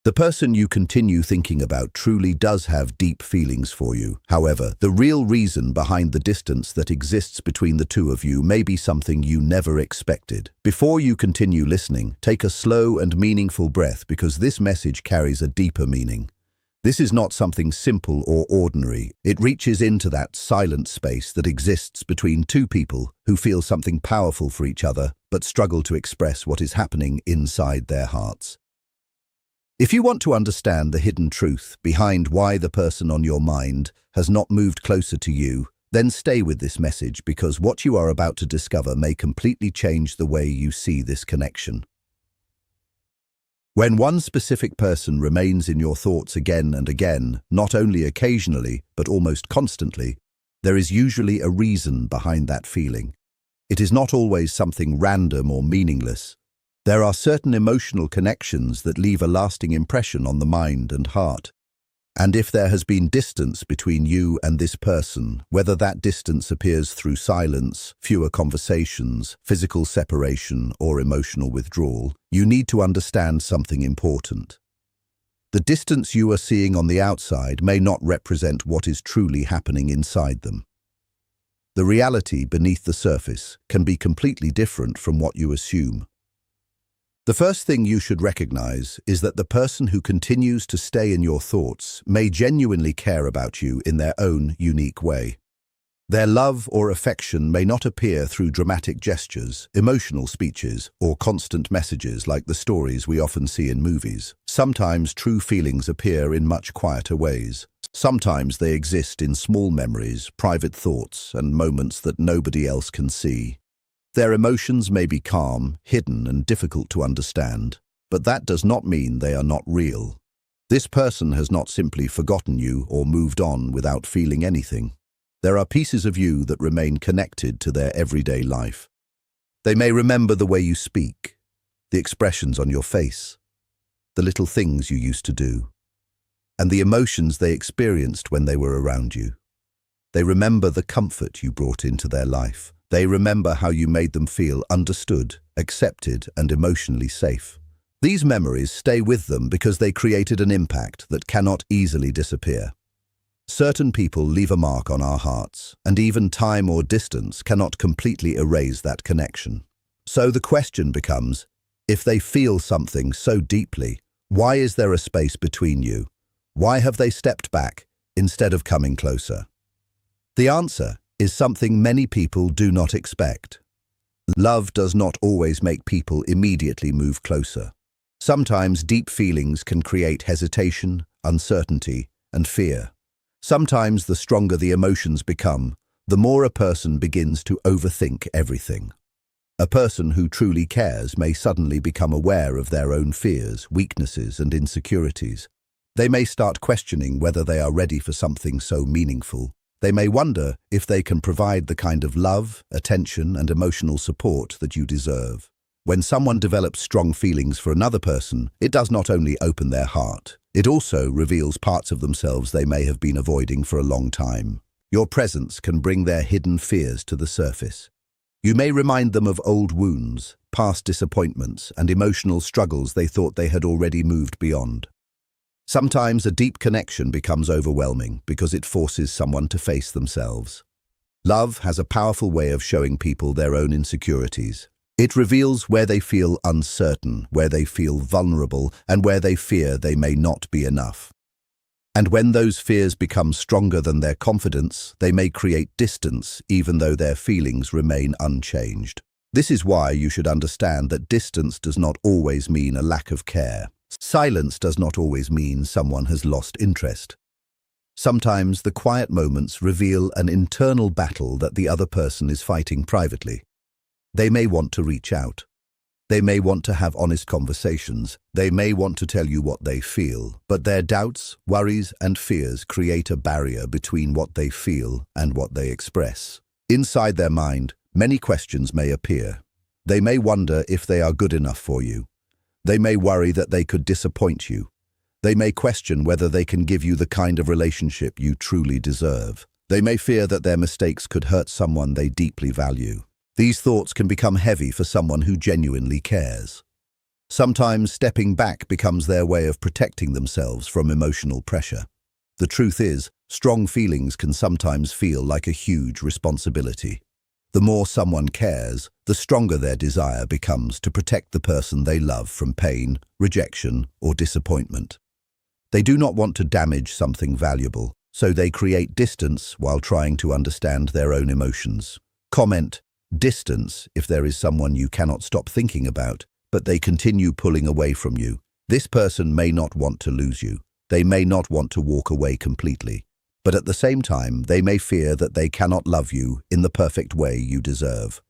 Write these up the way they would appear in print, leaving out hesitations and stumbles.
The person you continue thinking about truly does have deep feelings for you. However, the real reason behind the distance that exists between the two of you may be something you never expected. Before you continue listening, take a slow and meaningful breath because this message carries a deeper meaning. This is not something simple or ordinary. It reaches into that silent space that exists between two people who feel something powerful for each other but struggle to express what is happening inside their hearts. If you want to understand the hidden truth behind why the person on your mind has not moved closer to you, then stay with this message because what you are about to discover may completely change the way you see this connection. When one specific person remains in your thoughts again and again, not only occasionally but almost constantly, there is usually a reason behind that feeling. It is not always something random or meaningless. There are certain emotional connections that leave a lasting impression on the mind and heart. And if there has been distance between you and this person, whether that distance appears through silence, fewer conversations, physical separation, or emotional withdrawal, you need to understand something important. The distance you are seeing on the outside may not represent what is truly happening inside them. The reality beneath the surface can be completely different from what you assume. The first thing you should recognize is that the person who continues to stay in your thoughts may genuinely care about you in their own unique way. Their love or affection may not appear through dramatic gestures, emotional speeches, or constant messages like the stories we often see in movies. Sometimes true feelings appear in much quieter ways. Sometimes they exist in small memories, private thoughts, and moments that nobody else can see. Their emotions may be calm, hidden, and difficult to understand, but that does not mean they are not real. This person has not simply forgotten you or moved on without feeling anything. There are pieces of you that remain connected to their everyday life. They may remember the way you speak, the expressions on your face, the little things you used to do, and the emotions they experienced when they were around you. They remember the comfort you brought into their life. They remember how you made them feel understood, accepted, and emotionally safe. These memories stay with them because they created an impact that cannot easily disappear. Certain people leave a mark on our hearts, and even time or distance cannot completely erase that connection. So the question becomes, if they feel something so deeply, why is there a space between you? Why have they stepped back instead of coming closer? The answer is something many people do not expect. Love does not always make people immediately move closer. Sometimes deep feelings can create hesitation, uncertainty, and fear. Sometimes the stronger the emotions become, the more a person begins to overthink everything. A person who truly cares may suddenly become aware of their own fears, weaknesses, and insecurities. They may start questioning whether they are ready for something so meaningful. They may wonder if they can provide the kind of love, attention, and emotional support that you deserve. When someone develops strong feelings for another person, it does not only open their heart, it also reveals parts of themselves they may have been avoiding for a long time. Your presence can bring their hidden fears to the surface. You may remind them of old wounds, past disappointments, and emotional struggles they thought they had already moved beyond. Sometimes a deep connection becomes overwhelming because it forces someone to face themselves. Love has a powerful way of showing people their own insecurities. It reveals where they feel uncertain, where they feel vulnerable, and where they fear they may not be enough. And when those fears become stronger than their confidence, they may create distance even though their feelings remain unchanged. This is why you should understand that distance does not always mean a lack of care. Silence does not always mean someone has lost interest. Sometimes the quiet moments reveal an internal battle that the other person is fighting privately. They may want to reach out. They may want to have honest conversations. They may want to tell you what they feel, but their doubts, worries, and fears create a barrier between what they feel and what they express. Inside their mind, many questions may appear. They may wonder if they are good enough for you. They may worry that they could disappoint you. They may question whether they can give you the kind of relationship you truly deserve. They may fear that their mistakes could hurt someone they deeply value. These thoughts can become heavy for someone who genuinely cares. Sometimes stepping back becomes their way of protecting themselves from emotional pressure. The truth is, strong feelings can sometimes feel like a huge responsibility. The more someone cares, the stronger their desire becomes to protect the person they love from pain, rejection, or disappointment. They do not want to damage something valuable, so they create distance while trying to understand their own emotions. Comment distance if there is someone you cannot stop thinking about, but they continue pulling away from you. This person may not want to lose you. They may not want to walk away completely. But at the same time, they may fear that they cannot love you in the perfect way you deserve.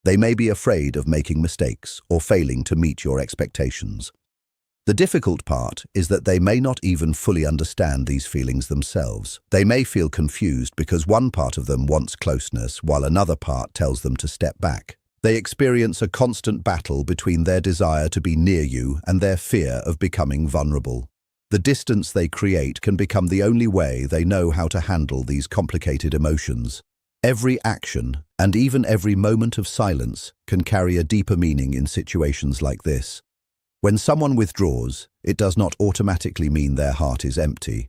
They may be afraid of making mistakes or failing to meet your expectations. The difficult part is that they may not even fully understand these feelings themselves. They may feel confused because one part of them wants closeness while another part tells them to step back. They experience a constant battle between their desire to be near you and their fear of becoming vulnerable. The distance they create can become the only way they know how to handle these complicated emotions. Every action, and even every moment of silence, can carry a deeper meaning in situations like this. When someone withdraws, it does not automatically mean their heart is empty.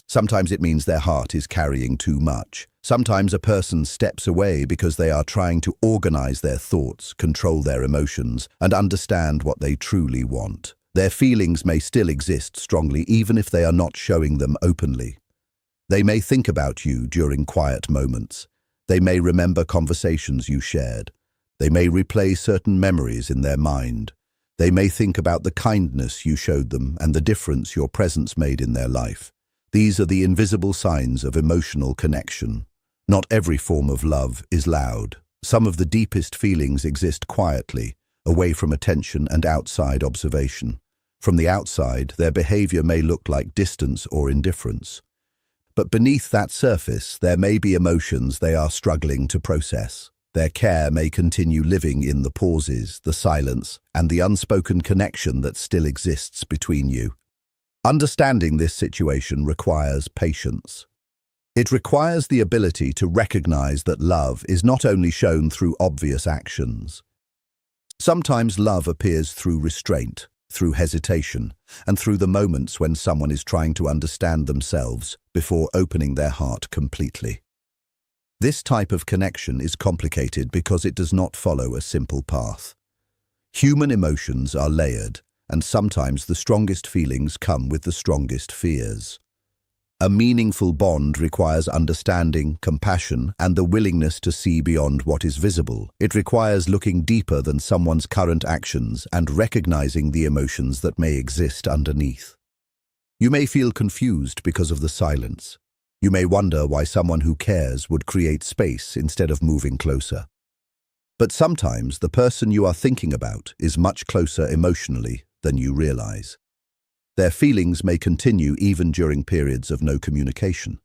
Sometimes it means their heart is carrying too much. Sometimes a person steps away because they are trying to organize their thoughts, control their emotions, and understand what they truly want. Their feelings may still exist strongly even if they are not showing them openly. They may think about you during quiet moments. They may remember conversations you shared. They may replay certain memories in their mind. They may think about the kindness you showed them and the difference your presence made in their life. These are the invisible signs of emotional connection. Not every form of love is loud. Some of the deepest feelings exist quietly, away from attention and outside observation. From the outside, their behavior may look like distance or indifference. But beneath that surface, there may be emotions they are struggling to process. Their care may continue living in the pauses, the silence, and the unspoken connection that still exists between you. Understanding this situation requires patience. It requires the ability to recognize that love is not only shown through obvious actions. Sometimes love appears through restraint, through hesitation, and through the moments when someone is trying to understand themselves before opening their heart completely. This type of connection is complicated because it does not follow a simple path. Human emotions are layered, and sometimes the strongest feelings come with the strongest fears. A meaningful bond requires understanding, compassion, and the willingness to see beyond what is visible. It requires looking deeper than someone's current actions and recognizing the emotions that may exist underneath. You may feel confused because of the silence. You may wonder why someone who cares would create space instead of moving closer. But sometimes the person you are thinking about is much closer emotionally than you realize. Their feelings may continue even during periods of no communication.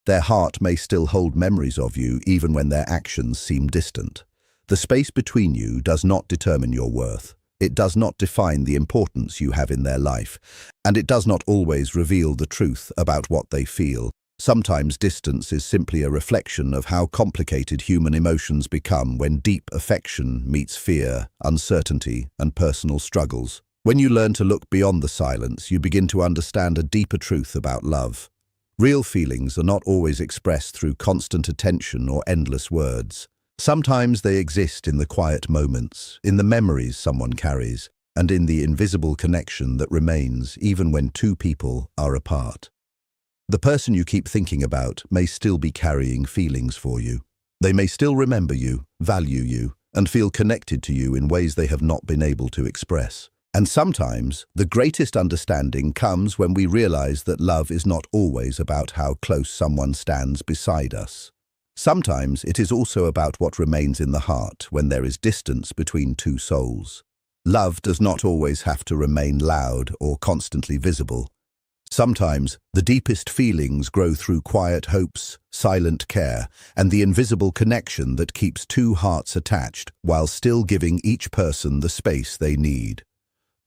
Their heart may still hold memories of you even when their actions seem distant. The space between you does not determine your worth. It does not define the importance you have in their life, and it does not always reveal the truth about what they feel. Sometimes distance is simply a reflection of how complicated human emotions become when deep affection meets fear, uncertainty, and personal struggles. When you learn to look beyond the silence, you begin to understand a deeper truth about love. Real feelings are not always expressed through constant attention or endless words. Sometimes they exist in the quiet moments, in the memories someone carries, and in the invisible connection that remains even when two people are apart. The person you keep thinking about may still be carrying feelings for you. They may still remember you, value you, and feel connected to you in ways they have not been able to express. And sometimes, the greatest understanding comes when we realize that love is not always about how close someone stands beside us. Sometimes it is also about what remains in the heart when there is distance between two souls. Love does not always have to remain loud or constantly visible. Sometimes, the deepest feelings grow through quiet hopes, silent care, and the invisible connection that keeps two hearts attached while still giving each person the space they need.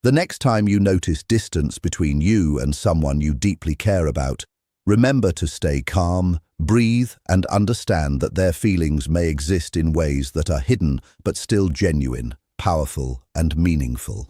The next time you notice distance between you and someone you deeply care about, remember to stay calm, breathe, and understand that their feelings may exist in ways that are hidden but still genuine, powerful, and meaningful.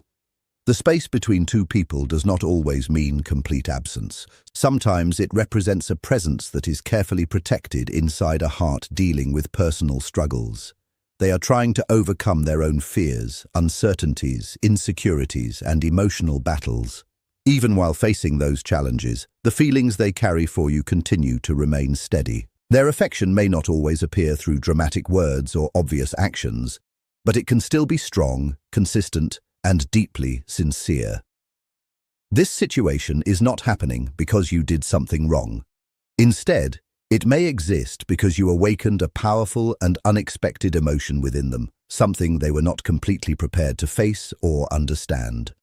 The space between two people does not always mean complete absence. Sometimes it represents a presence that is carefully protected inside a heart dealing with personal struggles. They are trying to overcome their own fears, uncertainties, insecurities, and emotional battles. Even while facing those challenges, the feelings they carry for you continue to remain steady. Their affection may not always appear through dramatic words or obvious actions, but it can still be strong, consistent, and deeply sincere. This situation is not happening because you did something wrong. Instead, it may exist because you awakened a powerful and unexpected emotion within them, something they were not completely prepared to face or understand.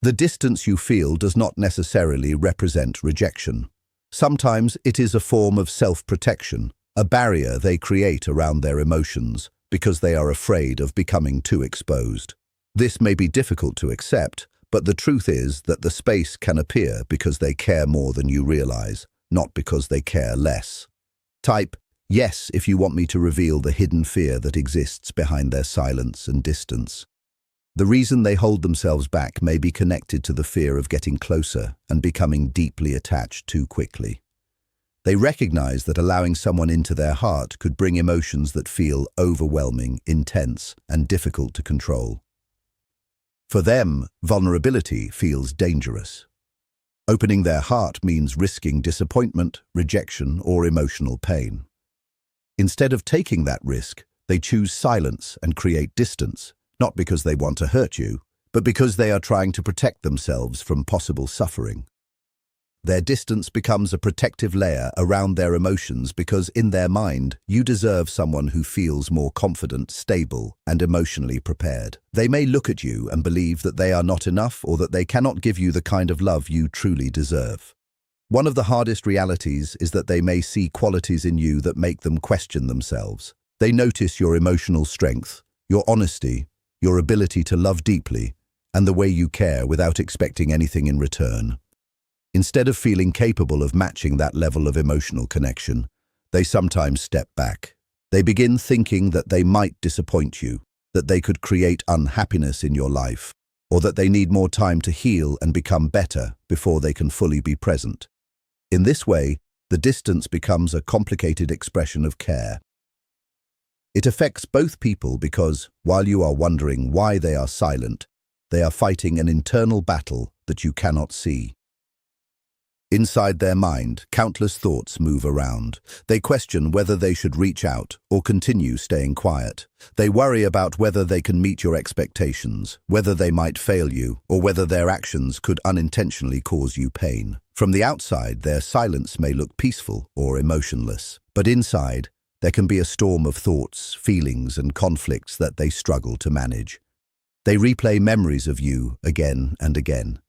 The distance you feel does not necessarily represent rejection. Sometimes it is a form of self-protection, a barrier they create around their emotions because they are afraid of becoming too exposed. This may be difficult to accept, but the truth is that the space can appear because they care more than you realize, not because they care less. Type yes if you want me to reveal the hidden fear that exists behind their silence and distance. The reason they hold themselves back may be connected to the fear of getting closer and becoming deeply attached too quickly. They recognize that allowing someone into their heart could bring emotions that feel overwhelming, intense, and difficult to control. For them, vulnerability feels dangerous. Opening their heart means risking disappointment, rejection, or emotional pain. Instead of taking that risk, they choose silence and create distance, not because they want to hurt you, but because they are trying to protect themselves from possible suffering. Their distance becomes a protective layer around their emotions because in their mind, you deserve someone who feels more confident, stable, and emotionally prepared. They may look at you and believe that they are not enough or that they cannot give you the kind of love you truly deserve. One of the hardest realities is that they may see qualities in you that make them question themselves. They notice your emotional strength, your honesty, your ability to love deeply, and the way you care without expecting anything in return. Instead of feeling capable of matching that level of emotional connection, they sometimes step back. They begin thinking that they might disappoint you, that they could create unhappiness in your life, or that they need more time to heal and become better before they can fully be present. In this way, the distance becomes a complicated expression of care. It affects both people because, while you are wondering why they are silent, they are fighting an internal battle that you cannot see. Inside their mind, countless thoughts move around. They question whether they should reach out or continue staying quiet. They worry about whether they can meet your expectations, whether they might fail you, or whether their actions could unintentionally cause you pain. From the outside, their silence may look peaceful or emotionless, but inside, there can be a storm of thoughts, feelings, and conflicts that they struggle to manage. They replay memories of you again and again.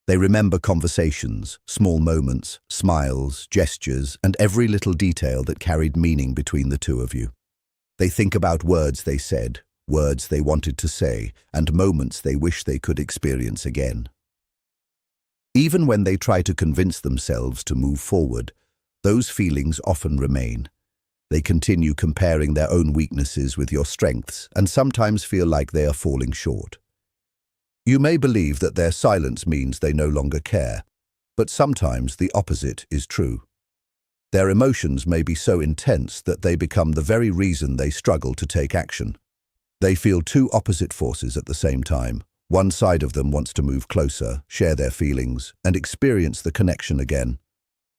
They remember conversations, small moments, smiles, gestures, and every little detail that carried meaning between the two of you. They think about words they said, words they wanted to say, and moments they wish they could experience again. Even when they try to convince themselves to move forward, those feelings often remain. They continue comparing their own weaknesses with your strengths and sometimes feel like they are falling short. You may believe that their silence means they no longer care, but sometimes the opposite is true. Their emotions may be so intense that they become the very reason they struggle to take action. They feel two opposite forces at the same time. One side of them wants to move closer, share their feelings, and experience the connection again.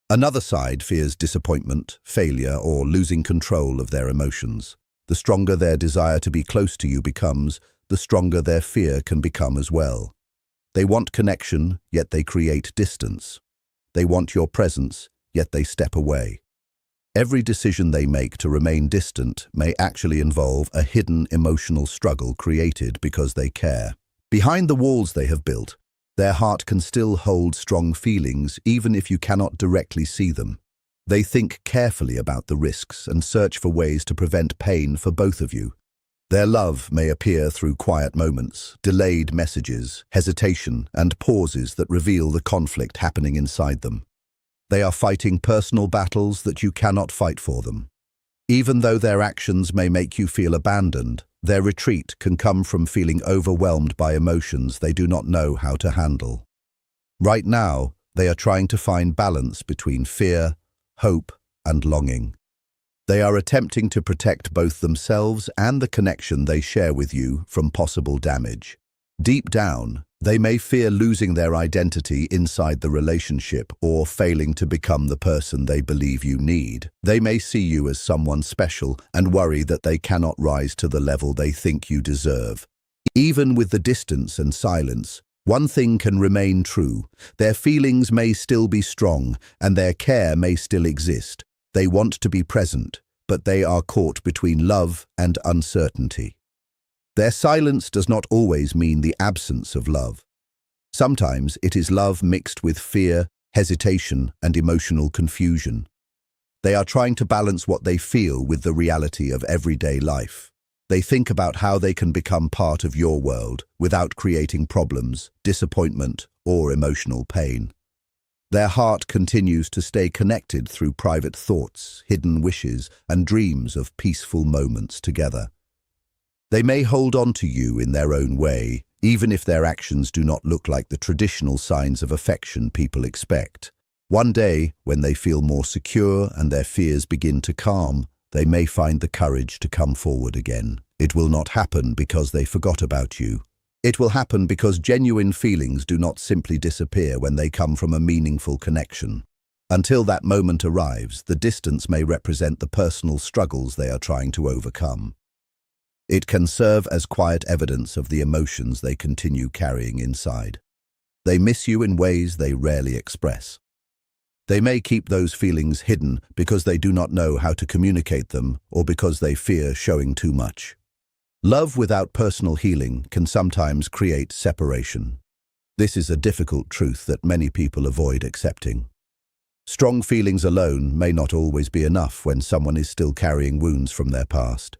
Another side fears disappointment, failure, or losing control of their emotions. The stronger their desire to be close to you becomes, the stronger their fear can become as well. They want connection, yet they create distance. They want your presence, yet they step away. Every decision they make to remain distant may actually involve a hidden emotional struggle created because they care. Behind the walls they have built, their heart can still hold strong feelings even if you cannot directly see them. They think carefully about the risks and search for ways to prevent pain for both of you. Their love may appear through quiet moments, delayed messages, hesitation, and pauses that reveal the conflict happening inside them. They are fighting personal battles that you cannot fight for them. Even though their actions may make you feel abandoned, Their retreat can come from feeling overwhelmed by emotions they do not know how to handle. Right now, they are trying to find balance between fear, hope, and longing. They are attempting to protect both themselves and the connection they share with you from possible damage. Deep down, they may fear losing their identity inside the relationship or failing to become the person they believe you need. They may see you as someone special and worry that they cannot rise to the level they think you deserve. Even with the distance and silence, one thing can remain true. Their feelings may still be strong and their care may still exist. They want to be present, but they are caught between love and uncertainty. Their silence does not always mean the absence of love. Sometimes it is love mixed with fear, hesitation, and emotional confusion. They are trying to balance what they feel with the reality of everyday life. They think about how they can become part of your world without creating problems, disappointment, or emotional pain. Their heart continues to stay connected through private thoughts, hidden wishes, and dreams of peaceful moments together. They may hold on to you in their own way, even if their actions do not look like the traditional signs of affection people expect. One day, when they feel more secure and their fears begin to calm, they may find the courage to come forward again. It will not happen because they forgot about you. It will happen because genuine feelings do not simply disappear when they come from a meaningful connection. Until that moment arrives, the distance may represent the personal struggles they are trying to overcome. It can serve as quiet evidence of the emotions they continue carrying inside. They miss you in ways they rarely express. They may keep those feelings hidden because they do not know how to communicate them or because they fear showing too much. Love without personal healing can sometimes create separation. This is a difficult truth that many people avoid accepting. Strong feelings alone may not always be enough when someone is still carrying wounds from their past.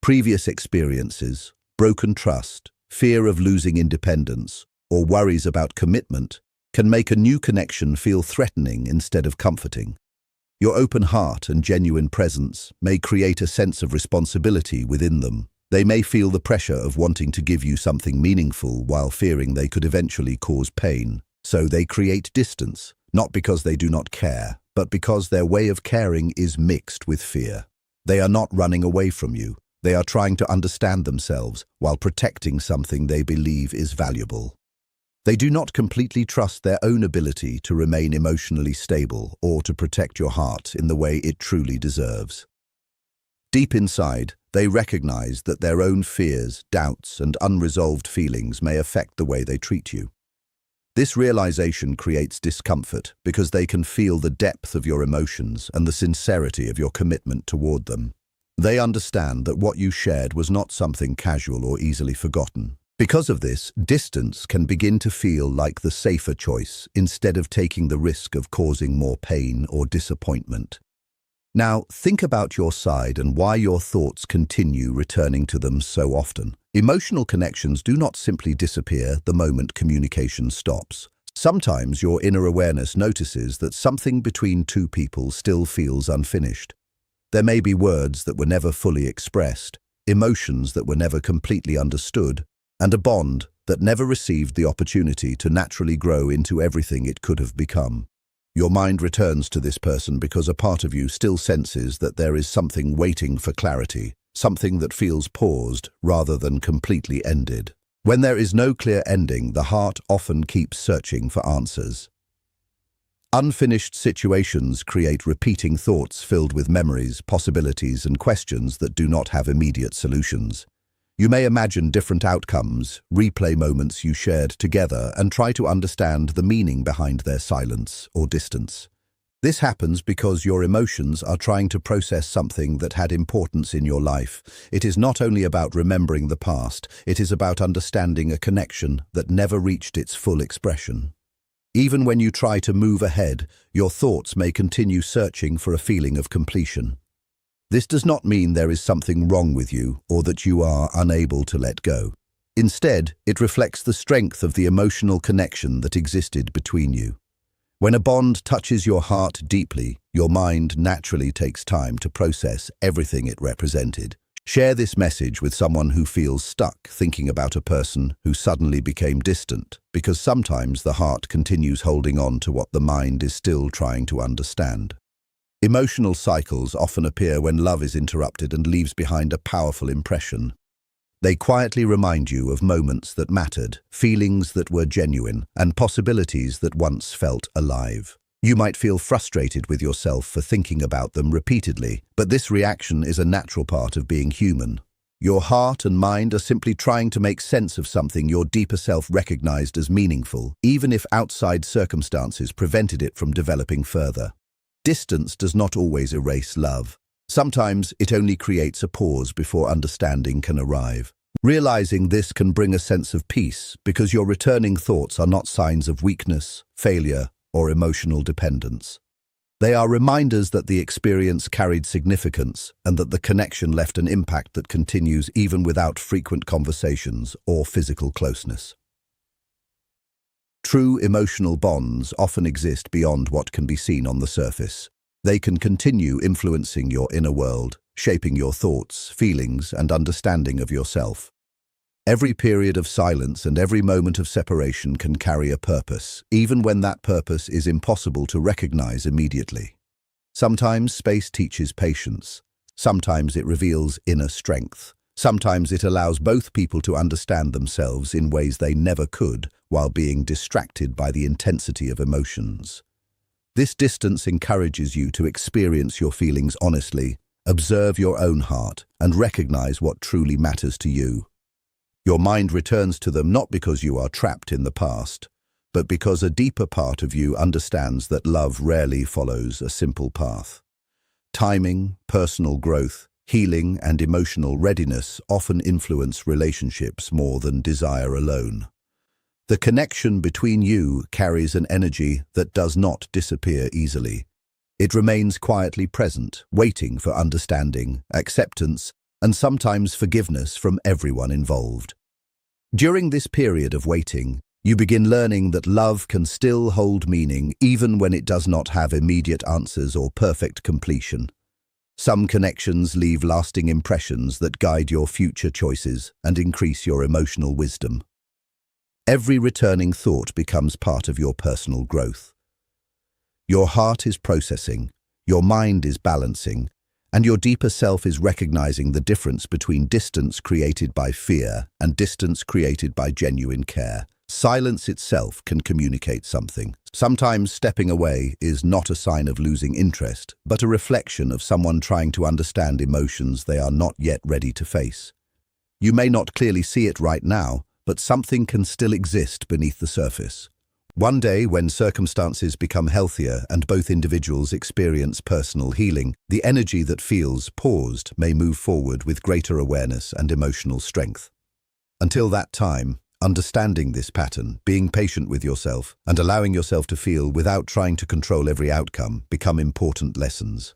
Previous experiences, broken trust, fear of losing independence, or worries about commitment can make a new connection feel threatening instead of comforting. Your open heart and genuine presence may create a sense of responsibility within them. They may feel the pressure of wanting to give you something meaningful while fearing they could eventually cause pain. So they create distance, not because they do not care, but because their way of caring is mixed with fear. They are not running away from you. They are trying to understand themselves while protecting something they believe is valuable. They do not completely trust their own ability to remain emotionally stable or to protect your heart in the way it truly deserves. Deep inside, they recognize that their own fears, doubts, and unresolved feelings may affect the way they treat you. This realization creates discomfort because they can feel the depth of your emotions and the sincerity of your commitment toward them. They understand that what you shared was not something casual or easily forgotten. Because of this, distance can begin to feel like the safer choice instead of taking the risk of causing more pain or disappointment. Now, think about your side and why your thoughts continue returning to them so often. Emotional connections do not simply disappear the moment communication stops. Sometimes your inner awareness notices that something between two people still feels unfinished. There may be words that were never fully expressed, emotions that were never completely understood, and a bond that never received the opportunity to naturally grow into everything it could have become. Your mind returns to this person because a part of you still senses that there is something waiting for clarity, something that feels paused rather than completely ended. When there is no clear ending, the heart often keeps searching for answers. Unfinished situations create repeating thoughts filled with memories, possibilities, and questions that do not have immediate solutions. You may imagine different outcomes, replay moments you shared together, and try to understand the meaning behind their silence or distance. This happens because your emotions are trying to process something that had importance in your life. It is not only about remembering the past, it is about understanding a connection that never reached its full expression. Even when you try to move ahead, your thoughts may continue searching for a feeling of completion. This does not mean there is something wrong with you or that you are unable to let go. Instead, it reflects the strength of the emotional connection that existed between you. When a bond touches your heart deeply, your mind naturally takes time to process everything it represented. Share this message with someone who feels stuck thinking about a person who suddenly became distant, because sometimes the heart continues holding on to what the mind is still trying to understand. Emotional cycles often appear when love is interrupted and leaves behind a powerful impression. They quietly remind you of moments that mattered, feelings that were genuine, and possibilities that once felt alive. You might feel frustrated with yourself for thinking about them repeatedly, but this reaction is a natural part of being human. Your heart and mind are simply trying to make sense of something your deeper self recognized as meaningful, even if outside circumstances prevented it from developing further. Distance does not always erase love. Sometimes it only creates a pause before understanding can arrive. Realizing this can bring a sense of peace because your returning thoughts are not signs of weakness, failure, or emotional dependence. They are reminders that the experience carried significance and that the connection left an impact that continues even without frequent conversations or physical closeness. True emotional bonds often exist beyond what can be seen on the surface. They can continue influencing your inner world, shaping your thoughts, feelings, and understanding of yourself. Every period of silence and every moment of separation can carry a purpose, even when that purpose is impossible to recognize immediately. Sometimes space teaches patience. Sometimes it reveals inner strength. Sometimes it allows both people to understand themselves in ways they never could while being distracted by the intensity of emotions. This distance encourages you to experience your feelings honestly, observe your own heart, and recognize what truly matters to you. Your mind returns to them not because you are trapped in the past, but because a deeper part of you understands that love rarely follows a simple path. Timing, personal growth, healing, and emotional readiness often influence relationships more than desire alone. The connection between you carries an energy that does not disappear easily. It remains quietly present, waiting for understanding, acceptance, and sometimes forgiveness from everyone involved. During this period of waiting, you begin learning that love can still hold meaning even when it does not have immediate answers or perfect completion. Some connections leave lasting impressions that guide your future choices and increase your emotional wisdom. Every returning thought becomes part of your personal growth. Your heart is processing, your mind is balancing, and your deeper self is recognizing the difference between distance created by fear and distance created by genuine care. Silence itself can communicate something. Sometimes stepping away is not a sign of losing interest, but a reflection of someone trying to understand emotions they are not yet ready to face. You may not clearly see it right now, but something can still exist beneath the surface. One day, when circumstances become healthier and both individuals experience personal healing, the energy that feels paused may move forward with greater awareness and emotional strength. Until that time, understanding this pattern, being patient with yourself, and allowing yourself to feel without trying to control every outcome become important lessons.